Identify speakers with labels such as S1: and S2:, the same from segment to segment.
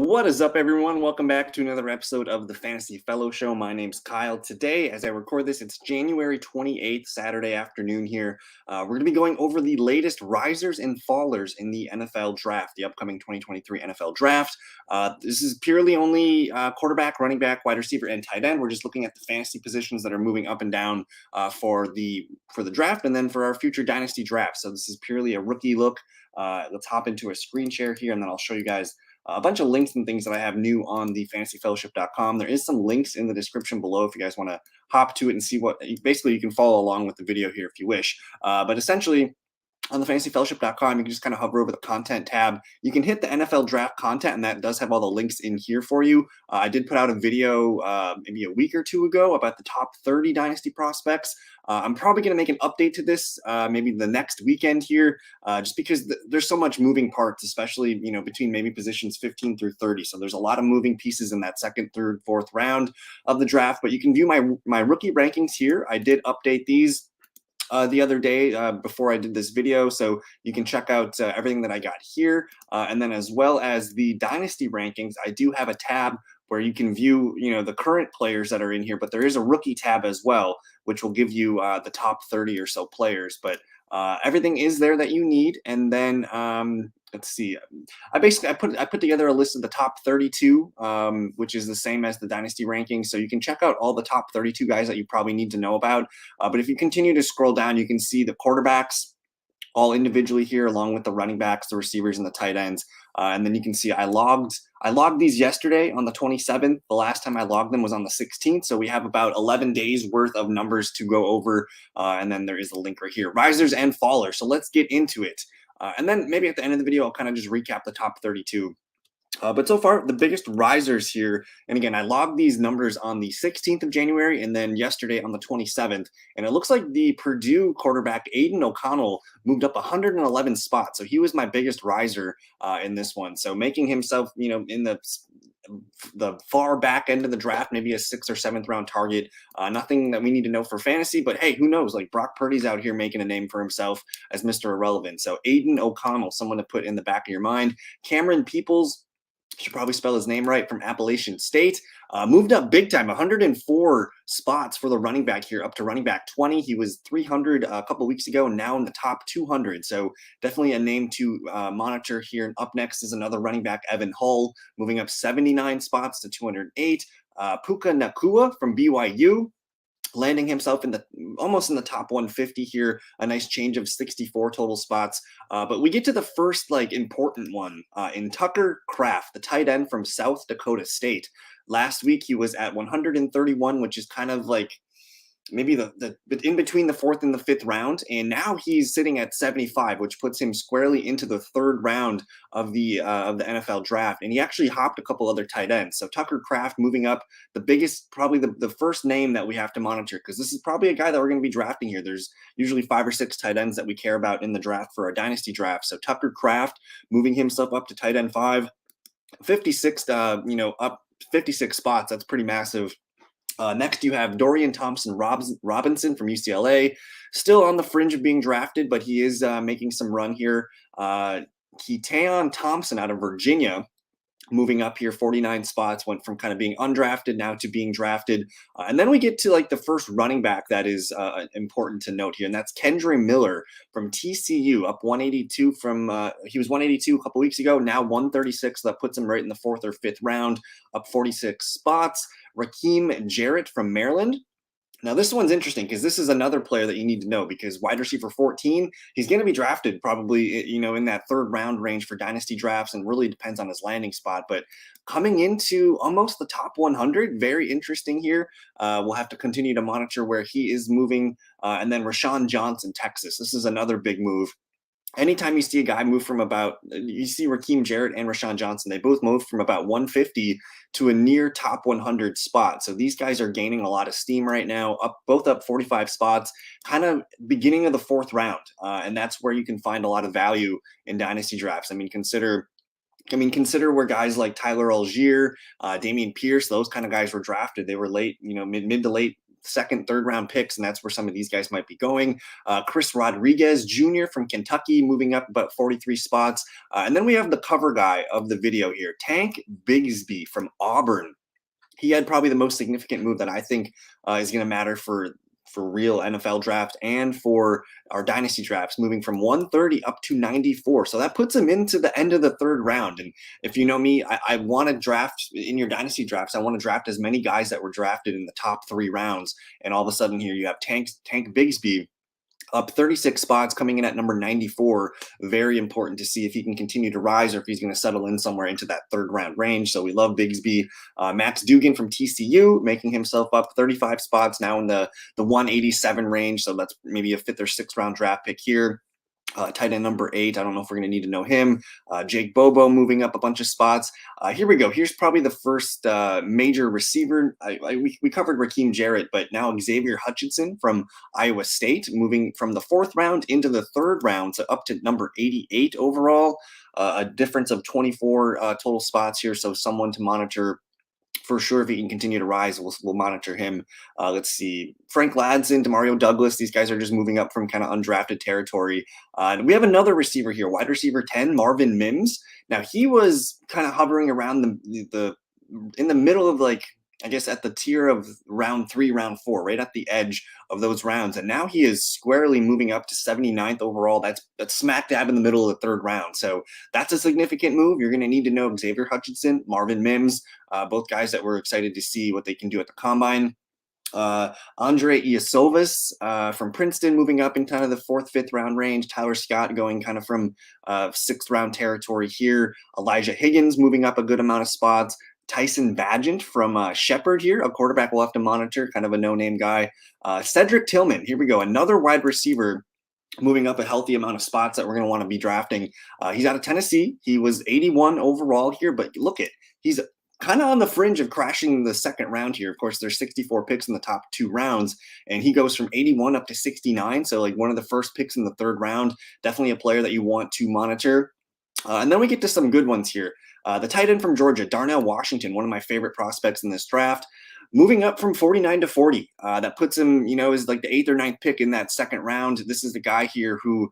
S1: What is up, everyone? Welcome back to another episode of the Fantasy Fellow Show. My name's Kyle. Today, as I record this, it's January 28th, Saturday afternoon here. We're going to be going over the latest risers and fallers in the NFL draft, the upcoming 2023 NFL draft. This is purely only quarterback, running back, wide receiver, and tight end. We're just looking at the fantasy positions that are moving up and down for the draft and then for our future dynasty draft. So this is purely a rookie look. Let's hop into a screen share here, and then I'll show you guys a bunch of links and things that I have new on the fantasyfellowship.com. There is some links in the description below if you guys want to hop to it and see what, basically you can follow along with the video here if you wish. But essentially, on the fantasyfellowship.com, you can just kind of hover over the content tab. You can hit the NFL draft content, and that does have all the links in here for you. I did put out a video maybe a week or two ago about the top 30 dynasty prospects. I'm probably going to make an update to this maybe the next weekend here, just because there's so much moving parts, especially between maybe positions 15 through 30. So there's a lot of moving pieces in that second, third, fourth round of the draft. But you can view my rookie rankings here. I did update these the other day before I did this video, so you can check out everything that I got here, and then as well as the dynasty rankings, I do have a tab where you can view the current players that are in here, but there is a rookie tab as well, which will give you the top 30 or so players. But everything is there that you need, and then let's see. I put together a list of the top 32, which is the same as the dynasty rankings. So you can check out all the top 32 guys that you probably need to know about. But if you continue to scroll down, you can see the quarterbacks all individually here, along with the running backs, the receivers, and the tight ends. And then you can see I logged these yesterday on the 27th. The last time I logged them was on the 16th. So we have about 11 days worth of numbers to go over. And then there is a link right here, risers and fallers. So let's get into it. And then maybe at the end of the video, I'll kind of just recap the top 32. But so far, the biggest risers here, and again, I logged these numbers on the 16th of January and then yesterday on the 27th, and it looks like the Purdue quarterback, Aiden O'Connell, moved up 111 spots. So he was my biggest riser in this one. So making himself, in the far back end of the draft, maybe a 6th or 7th round target. Nothing that we need to know for fantasy, but hey, who knows? Like Brock Purdy's out here making a name for himself as Mr. Irrelevant. So Aiden O'Connell, someone to put in the back of your mind. Cameron Peoples, should probably spell his name right, from Appalachian State, moved up big time, 104 spots for the running back here, up to running back 20. He was 300 a couple weeks ago, now in the top 200. So definitely a name to monitor here. And up next is another running back, Evan Hull, moving up 79 spots to 208. Puka Nakua from BYU, landing himself almost in the top 150 here, a nice change of 64 total spots. But we get to the first important one in Tucker Kraft, the tight end from South Dakota State. Last week he was at 131, which is kind of like maybe the in between the 4th and the 5th round, and now he's sitting at 75, which puts him squarely into the 3rd round of the NFL draft. And he actually hopped a couple other tight ends. So Tucker Kraft moving up, the biggest, probably the first name that we have to monitor, because this is probably a guy that we're going to be drafting here. There's usually 5 or 6 tight ends that we care about in the draft for our dynasty draft. So Tucker Kraft moving himself up to tight end 5, 56, up 56 spots. That's pretty massive. Next, you have Dorian Thompson-Robinson from UCLA, still on the fringe of being drafted, but he is making some run here. Keaton Thompson out of Virginia, moving up here 49 spots, went from kind of being undrafted now to being drafted. And then we get to the first running back that is important to note here, and that's Kendre Miller from TCU, up 182 from, he was 182 a couple weeks ago, now 136. That puts him right in the 4th or 5th round, up 46 spots. Raheem Jarrett from Maryland. Now, this one's interesting because this is another player that you need to know, because wide receiver 14, he's going to be drafted probably, in that 3rd round range for dynasty drafts, and really depends on his landing spot. But coming into almost the top 100, very interesting here. We'll have to continue to monitor where he is moving. And then Rashawn Johnson, Texas. This is another big move. Anytime you see a guy move from you see Raheem Jarrett and Rashawn Johnson, they both moved from about 150 to a near top 100 spot. So these guys are gaining a lot of steam right now, both up 45 spots, kind of beginning of the 4th round. And that's where you can find a lot of value in dynasty drafts. Consider where guys like Tyler Algier, Dameon Pierce, those kind of guys were drafted. They were late, mid to late second, third round picks, and that's where some of these guys might be going. Chris Rodriguez Jr. from Kentucky moving up about 43 spots. And then we have the cover guy of the video here, Tank Bigsby from Auburn. He had probably the most significant move that I think is going to matter for real NFL draft and for our dynasty drafts, moving from 130 up to 94. So that puts him into the end of the third round. And if you know me, I want to draft in your dynasty drafts. I want to draft as many guys that were drafted in the top 3 rounds. And all of a sudden here you have Tank Bigsby up 36 spots, coming in at number 94. Very important to see if he can continue to rise or if he's going to settle in somewhere into that third round range. So we love Bigsby. Max Duggan from TCU making himself up 35 spots, now in the 187 range. So that's maybe a 5th or 6th round draft pick here. Tight end number 8. I don't know if we're going to need to know him. Jake Bobo moving up a bunch of spots. Here we go. Here's probably the first major receiver. We covered Raheem Jarrett, but now Xavier Hutchinson from Iowa State moving from the 4th round into the 3rd round, so up to number 88 overall. A difference of 24 total spots here, so someone to monitor for sure. If he can continue to rise, we'll monitor him. Let's see. Frank Ladson, Demario Douglas. These guys are just moving up from kind of undrafted territory. And we have another receiver here, wide receiver 10, Marvin Mims. Now, he was kind of hovering around the in the middle of, like, I guess at the tier of round 3, round 4, right at the edge of those rounds. And now he is squarely moving up to 79th overall. That's smack dab in the middle of the 3rd round. So that's a significant move. You're going to need to know Xavier Hutchinson, Marvin Mims, both guys that we're excited to see what they can do at the combine. Andre Iosovas from Princeton moving up in kind of the 4th, 5th round range. Tyler Scott going kind of from 6th round territory here. Elijah Higgins moving up a good amount of spots. Tyson Bagent from Shepherd here, a quarterback we'll have to monitor, kind of a no-name guy. Cedric Tillman, here we go, another wide receiver moving up a healthy amount of spots that we're going to want to be drafting. He's out of Tennessee. He was 81 overall here, but look at, he's kind of on the fringe of crashing the 2nd round here. Of course, there's 64 picks in the top 2 rounds, and he goes from 81 up to 69. So like one of the first picks in the 3rd round, definitely a player that you want to monitor. And then we get to some good ones here. The tight end from Georgia, Darnell Washington, one of my favorite prospects in this draft, moving up from 49 to 40. That puts him, is like the 8th or 9th pick in that 2nd round. This is the guy here who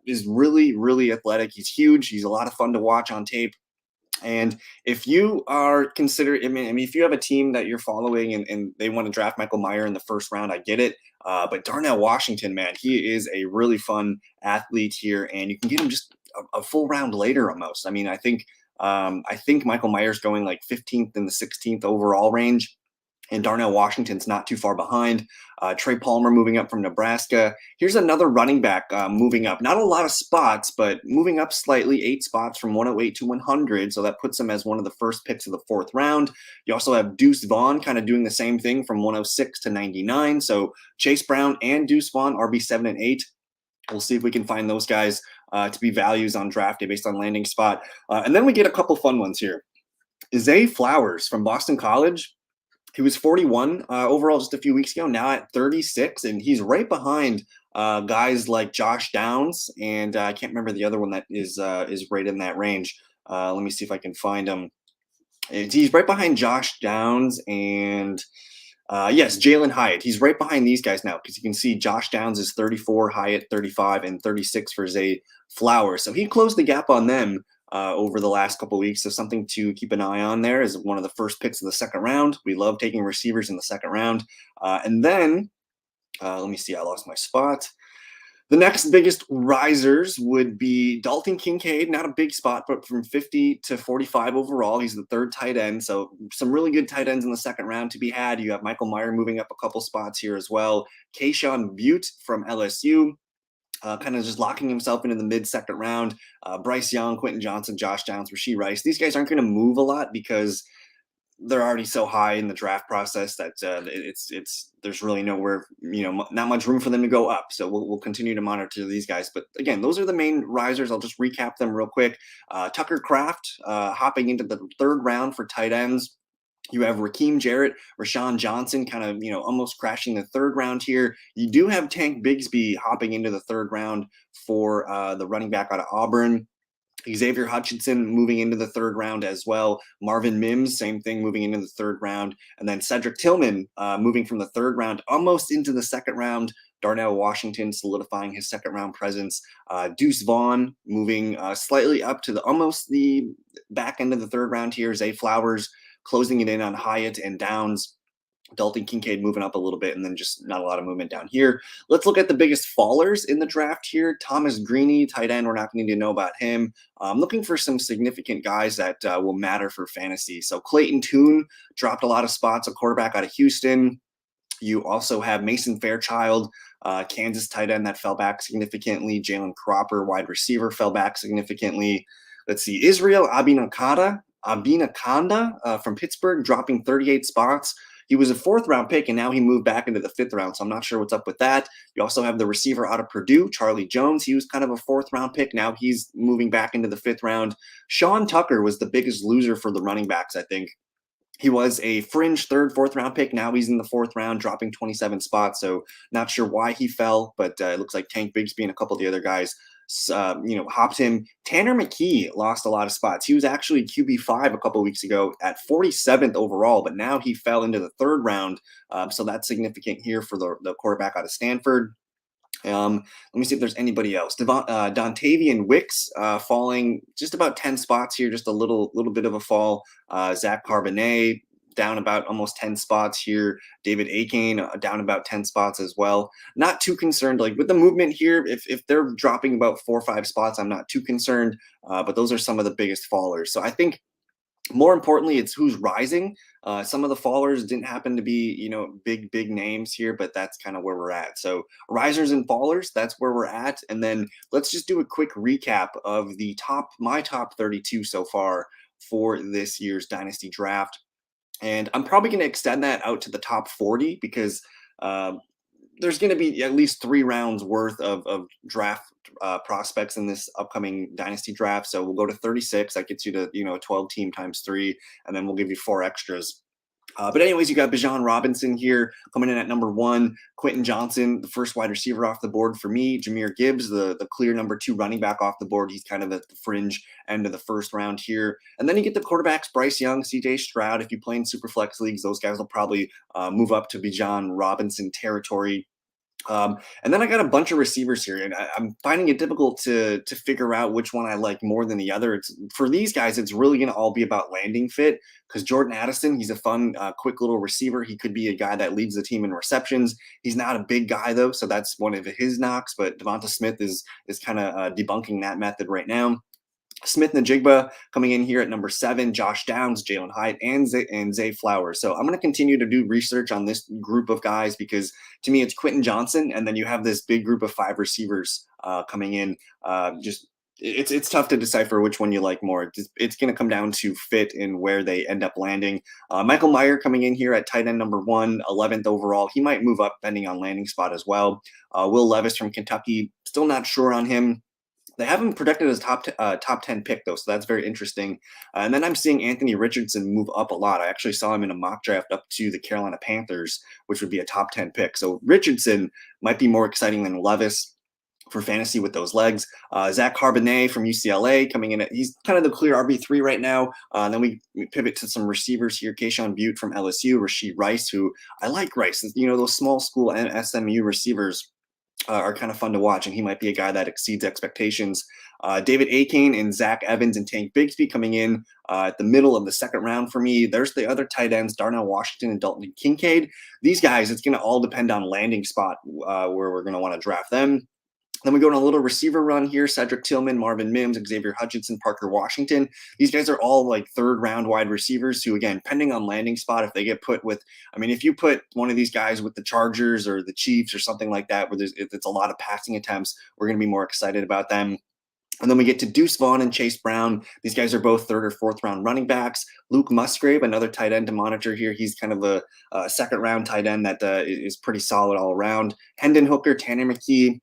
S1: is really, really athletic. He's huge. He's a lot of fun to watch on tape. And if you are considering, if you have a team that you're following and they want to draft Michael Mayer in the 1st round, I get it. But Darnell Washington, man, he is a really fun athlete here, and you can get him just a full round later almost. I think Michael Mayer's going like 15th and the 16th overall range, and Darnell Washington's not too far behind. Trey Palmer moving up from Nebraska. Here's another running back moving up. Not a lot of spots, but moving up slightly, 8 spots from 108 to 100. So that puts him as one of the first picks of the 4th round. You also have Deuce Vaughn kind of doing the same thing from 106 to 99. So Chase Brown and Deuce Vaughn, RB7 and 8. We'll see if we can find those guys to be values on draft day based on landing spot. And then we get a couple fun ones here. Zay Flowers from Boston College. He was 41 overall just a few weeks ago, now at 36, and he's right behind guys like Josh Downs, and I can't remember the other one that is right in that range. Let me see if I can find him. He's right behind Josh Downs and yes, Jalen Hyatt. He's right behind these guys now because you can see Josh Downs is 34, Hyatt 35, and 36 for Zay Flowers. So he closed the gap on them over the last couple of weeks. So something to keep an eye on there is one of the first picks of the 2nd round. We love taking receivers in the 2nd round. And then, let me see, I lost my spot. The next biggest risers would be Dalton Kincaid, not a big spot, but from 50 to 45 overall. He's the 3rd tight end. So some really good tight ends in the 2nd round to be had. You have Michael Mayer moving up a couple spots here as well. Keyshawn Butte from LSU, kind of just locking himself into the mid-2nd round. Bryce Young, Quentin Johnson, Josh Downs, Rashee Rice. These guys aren't going to move a lot because they're already so high in the draft process that there's really nowhere, not much room for them to go up. So we'll continue to monitor these guys. But again, those are the main risers. I'll just recap them real quick. Tucker Kraft hopping into the 3rd round for tight ends. You have Raheem Jarrett, Rashawn Johnson kind of, almost crashing the 3rd round here. You do have Tank Bigsby hopping into the 3rd round for the running back out of Auburn. Xavier Hutchinson moving into the third round as well. Marvin Mims, same thing, moving into the third round. And then Cedric Tillman moving from the third round almost into the second round. Darnell Washington solidifying his second round presence. Deuce Vaughn moving slightly up to the almost the back end of the third round here. Zay Flowers closing it in on Hyatt and Downs. Dalton Kincaid moving up a little bit, and then just not a lot of movement down here. Let's look at the biggest fallers in the draft here. Thomas Greeny, tight end. We're not going to need to know about him. I'm looking for some significant guys that will matter for fantasy. So Clayton Tune dropped a lot of spots, a quarterback out of Houston. You also have Mason Fairchild, Kansas tight end that fell back significantly. Jalen Cropper, wide receiver, fell back significantly. Let's see, Israel Abinakanda from Pittsburgh, dropping 38 spots. He was a fourth round pick, and now he moved back into the fifth round. So I'm not sure what's up with that. You also have the receiver out of Purdue, Charlie Jones. He was kind of a fourth round pick. Now he's moving back into the fifth round. Sean Tucker was the biggest loser for the running backs, I think. He was a fringe third, fourth round pick. Now he's in the fourth round, dropping 27 spots. So not sure why he fell, but it looks like Tank Bigsby and a couple of the other guys, hopped him. Tanner McKee lost a lot of spots. He was actually QB5 a couple of weeks ago at 47th overall, but now he fell into the third round. So that's significant here for the quarterback out of Stanford. Let me see if there's anybody else. Dontavian Wicks falling just about 10 spots here, just a little bit of a fall. Zach Carbonet down about almost 10 spots here. David Akane down about 10 spots as well. Not too concerned like with the movement here. If they're dropping about 4 or 5 spots, I'm not too concerned. But those are some of the biggest fallers. So I think more importantly, it's who's rising. Some of the fallers didn't happen to be, big names here, but that's kind of where we're at. So risers and fallers, that's where we're at. And then let's just do a quick recap of my top 32 so far for this year's Dynasty Draft. And I'm probably going to extend that out to the top 40 because there's going to be at least 3 rounds worth of draft prospects in this upcoming dynasty draft. So we'll go to 36. That gets you to, a 12 team times 3, and then we'll give you 4 extras. But anyways, you got Bijan Robinson here coming in at number 1. Quentin Johnson, the first wide receiver off the board for me. Jahmyr Gibbs, the clear number 2 running back off the board. He's kind of at the fringe end of the first round here. And then you get the quarterbacks, Bryce Young, CJ Stroud. If you play in Superflex leagues, those guys will probably move up to Bijan Robinson territory. And then I got a bunch of receivers here, and I'm finding it difficult to figure out which one I like more than the other. For these guys, it's really going to all be about landing fit because Jordan Addison, he's a fun, quick little receiver. He could be a guy that leads the team in receptions. He's not a big guy though, so that's one of his knocks. But Devonta Smith is kind of debunking that method right now. Smith-Njigba coming in here at number 7, Josh Downs, Jalen Hyatt, and Zay Flowers. So I'm going to continue to do research on this group of guys because to me it's Quentin Johnson, and then you have this big group of 5 receivers coming in. It's tough to decipher which one you like more. It's going to come down to fit and where they end up landing. Michael Mayer coming in here at tight end number 1, 11th overall. He might move up depending on landing spot as well. Will Levis from Kentucky, still not sure on him. They haven't projected as top 10 pick though, so that's very interesting. And then I'm seeing Anthony Richardson move up a lot. I actually saw him in a mock draft up to the Carolina Panthers, which would be a top 10 pick. So Richardson might be more exciting than Levis for fantasy with those legs. Zach Carbonet from UCLA coming in. He's kind of the clear RB3 right now. And then we pivot to some receivers here. Keyshawn Butte from LSU, Rashee Rice, who I like Rice. Those small school and SMU receivers are kind of fun to watch, and he might be a guy that exceeds expectations. David Akane and Zach Evans and Tank Bigsby coming in at the middle of the second round for me. There's the other tight ends, Darnell Washington and Dalton Kincaid. These guys, it's going to all depend on landing spot where we're going to want to draft them. Then we go on a little receiver run here. Cedric Tillman, Marvin Mims, Xavier Hutchinson, Parker Washington. These guys are all like 3rd round wide receivers who, again, depending on landing spot, if they get put with, if you put one of these guys with the Chargers or the Chiefs or something like that, where it's a lot of passing attempts, we're going to be more excited about them. And then we get to Deuce Vaughn and Chase Brown. These guys are both 3rd or 4th round running backs. Luke Musgrave, another tight end to monitor here. He's kind of a 2nd round tight end that is pretty solid all around. Hendon Hooker, Tanner McKee.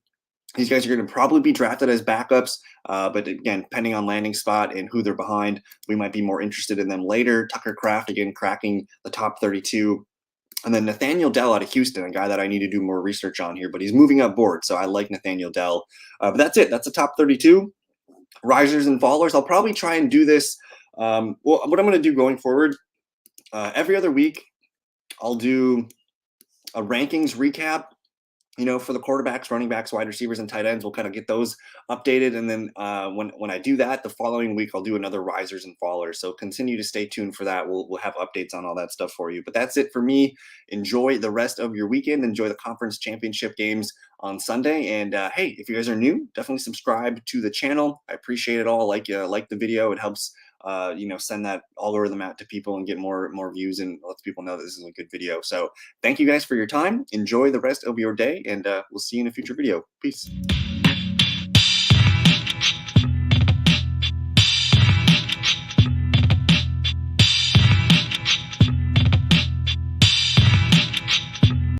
S1: These guys are going to probably be drafted as backups, but again, depending on landing spot and who they're behind, we might be more interested in them later. Tucker Kraft, again, cracking the top 32. And then Nathaniel Dell out of Houston, a guy that I need to do more research on here, but he's moving up board, so I like Nathaniel Dell. But that's it. That's the top 32. risers and fallers. I'll probably try and do this. Well, what I'm going to do going forward, every other week, I'll do a rankings recap, for the quarterbacks, running backs, wide receivers, and tight ends. We'll kind of get those updated, and then when I do that, the following week I'll do another risers and fallers. So continue to stay tuned for that. We'll have updates on all that stuff for you. But that's it for me. Enjoy the rest of your weekend. Enjoy the conference championship games on Sunday. And hey, if you guys are new, definitely subscribe to the channel. I appreciate it all. Like the video, it helps send that algorithm out to people and get more views and lets people know that this is a good video. So thank you guys for your time. Enjoy the rest of your day, and we'll see you in a future video. Peace.